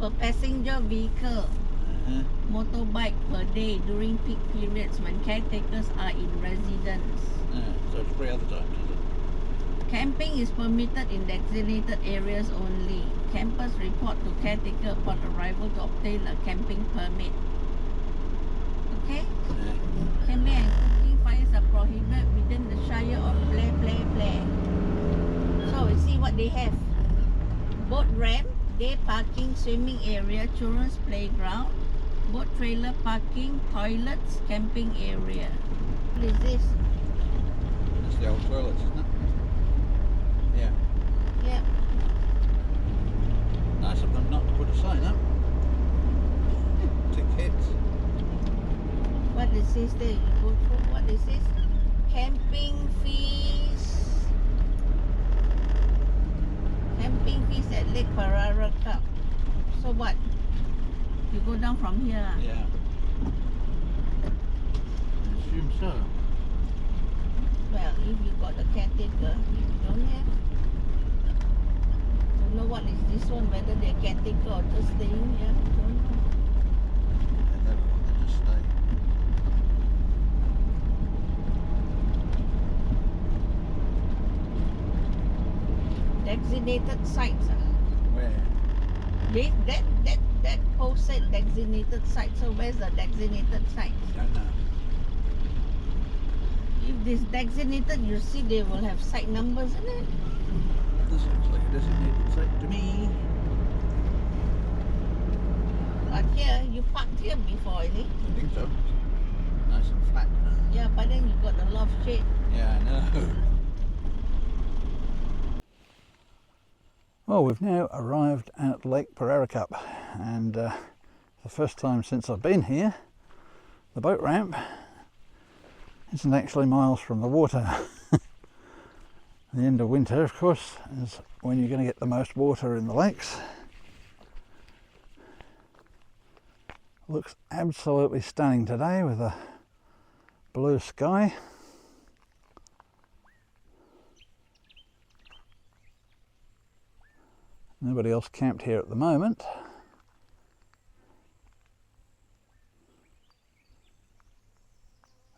per passenger vehicle, motorbike per day during peak periods when caretakers are in residence. So it's free other times, is it? Camping is permitted in designated areas only. Campers report to caretaker upon arrival to obtain a camping permit. Okay? Camping and cooking fires are prohibited within the shire of Blair. So we see what they have. Boat ramp, day parking, swimming area, children's playground, boat trailer parking, toilets, camping area. What is this? It's the old toilets, isn't it? Yeah. Yeah. Nice of them not to put a sign up. Tickets. What is this there? You go through. What is this? Camping fees. Camping fees at Lake Poorrarecup. So what? You go down from here. Yeah. I assume so. Well, if you got a caretaker, if you don't have, don't know what is this one, whether they're caretaker or just staying here, don't know. And they just stay. Designated sites. Where? That post said designated site. So where's the designated site? Don't know. If this designated, you see they will have site numbers in it. This looks like a designated site to me. But here, you parked here before, I think. I think so. Nice and flat. Yeah, but then you got a lot of shade. Yeah, I know. Well, we've now arrived at Lake Poorrarecup, and the first time since I've been here, the boat ramp isn't actually miles from the water. The end of winter, of course, is when you're going to get the most water in the lakes. Looks absolutely stunning today with a blue sky. Nobody else camped here at the moment.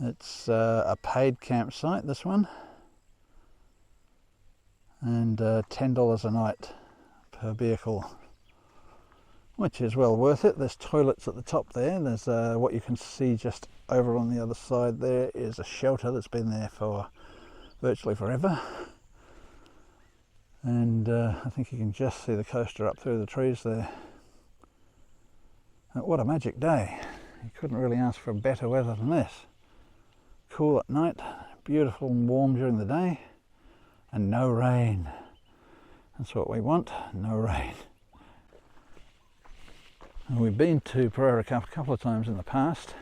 It's a paid campsite, this one, and $10 a night per vehicle, which is well worth it. There's toilets at the top there. There's what you can see just over on the other side there is a shelter that's been there for virtually forever. And I think you can just see the coaster up through the trees there. What a magic day. You couldn't really ask for better weather than this. Cool at night, beautiful and warm during the day, and no rain. That's what we want, no rain. And we've been to Poorrarecup a couple of times in the past.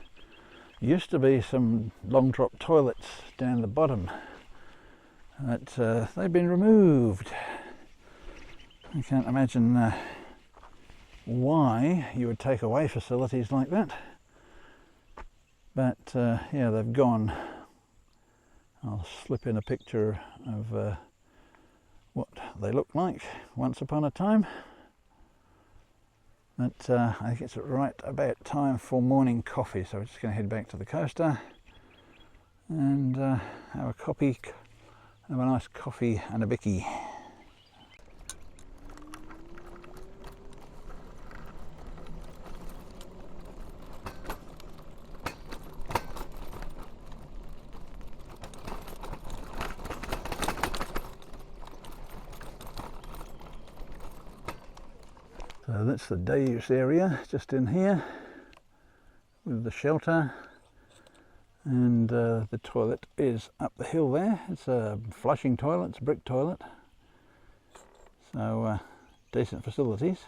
There used to be some long drop toilets down the bottom, but they've been removed. I can't imagine why you would take away facilities like that, but yeah, they've gone. I'll slip in a picture of what they look like once upon a time. But I think it's right about time for morning coffee, so we're just going to head back to the coaster and have a nice coffee and a bicky. So that's the day use area just in here with the shelter, and the toilet is up the hill there. It's a flushing toilet, it's a brick toilet, so decent facilities.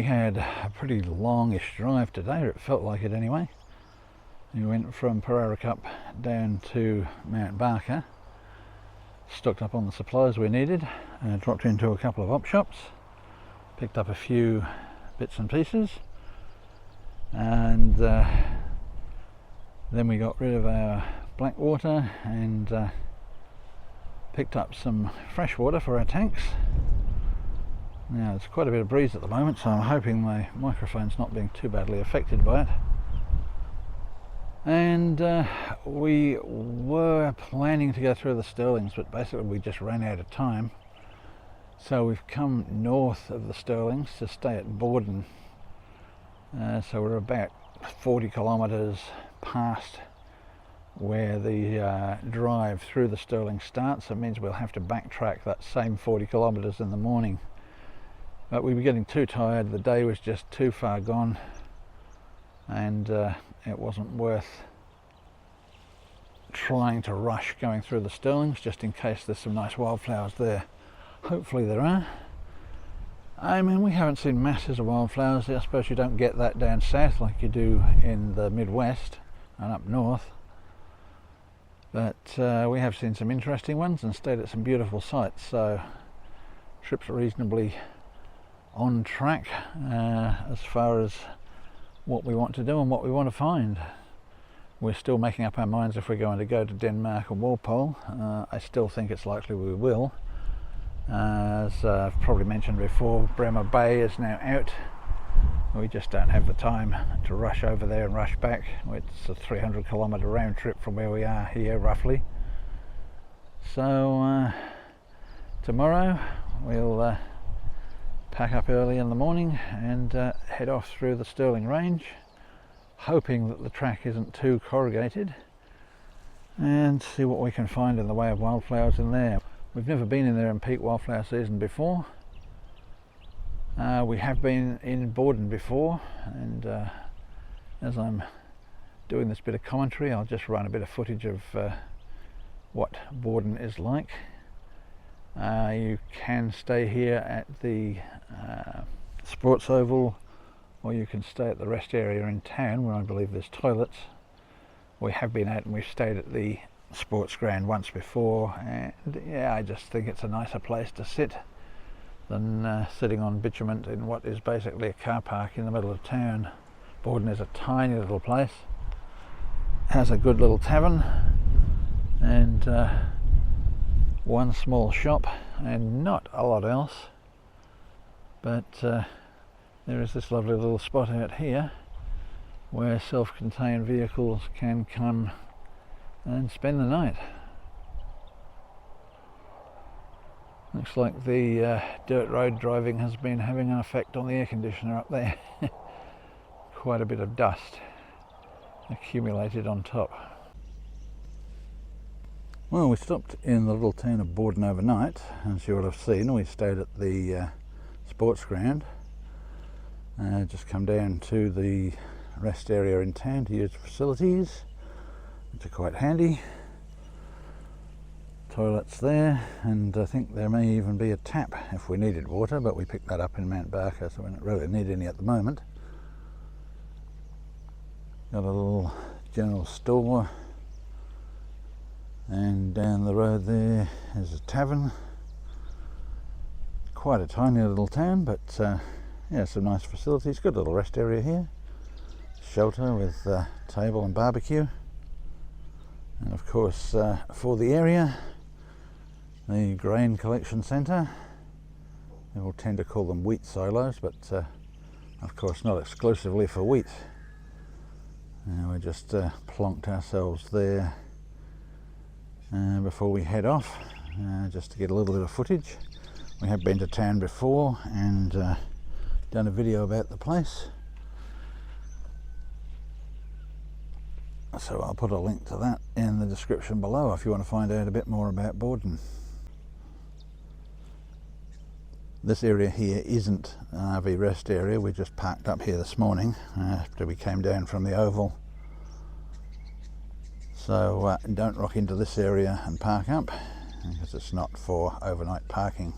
We had a pretty longish drive today, or it felt like it anyway. We went from Poorrarecup down to Mount Barker, stocked up on the supplies we needed, dropped into a couple of op shops, picked up a few bits and pieces, and then we got rid of our black water and picked up some fresh water for our tanks. Now there's quite a bit of breeze at the moment, so I'm hoping my microphone's not being too badly affected by it. And we were planning to go through the Stirlings, but basically we just ran out of time. So we've come north of the Stirlings to stay at Borden. So we're about 40 kilometres past where the drive through the Stirlings starts. It means we'll have to backtrack that same 40 kilometres in the morning. But we were getting too tired, the day was just too far gone, and it wasn't worth trying to rush going through the Stirlings, just in case there's some nice wildflowers there. Hopefully there are. I mean, we haven't seen masses of wildflowers. I suppose you don't get that down south like you do in the Midwest and up north. But we have seen some interesting ones and stayed at some beautiful sites, so trip's reasonably on track as far as what we want to do and what we want to find. We're still making up our minds if we're going to go to Denmark or Walpole. I still think it's likely we will. As I've probably mentioned before, Bremer Bay is now out. We just don't have the time to rush over there and rush back. It's a 300 kilometre round trip from where we are here roughly. So tomorrow we'll pack up early in the morning and head off through the Stirling Range, hoping that the track isn't too corrugated, and see what we can find in the way of wildflowers in there. We've never been in there in peak wildflower season before. We have been in Borden before, and as I'm doing this bit of commentary, I'll just run a bit of footage of what Borden is like. You can stay here at the Sports Oval, or you can stay at the rest area in town where I believe there's toilets. We have been out and we've stayed at the sports ground once before, and yeah, I just think it's a nicer place to sit than sitting on bitumen in what is basically a car park in the middle of town. Borden is a tiny little place, has a good little tavern and one small shop and not a lot else, but there is this lovely little spot out here where self-contained vehicles can come and spend the night. Looks like the dirt road driving has been having an effect on the air conditioner up there. Quite a bit of dust accumulated on top. Well, we stopped in the little town of Borden overnight. As you will have seen, we stayed at the sports ground. Just come down to the rest area in town to use the facilities, which are quite handy. Toilets there, and I think there may even be a tap if we needed water, but we picked that up in Mount Barker, so we don't really need any at the moment. Got a little general store, and down the road there is a tavern. Quite a tiny little town, but yeah, some nice facilities. Good little rest area here. Shelter with table and barbecue. And of course, for the area, the grain collection centre. We will tend to call them wheat silos, but of course not exclusively for wheat. We just plonked ourselves there before we head off, just to get a little bit of footage. We have been to town before and done a video about the place, so I'll put a link to that in the description below if you want to find out a bit more about Borden. This area here isn't an RV rest area. We just parked up here this morning after we came down from the Oval. So don't rock into this area and park up, because it's not for overnight parking.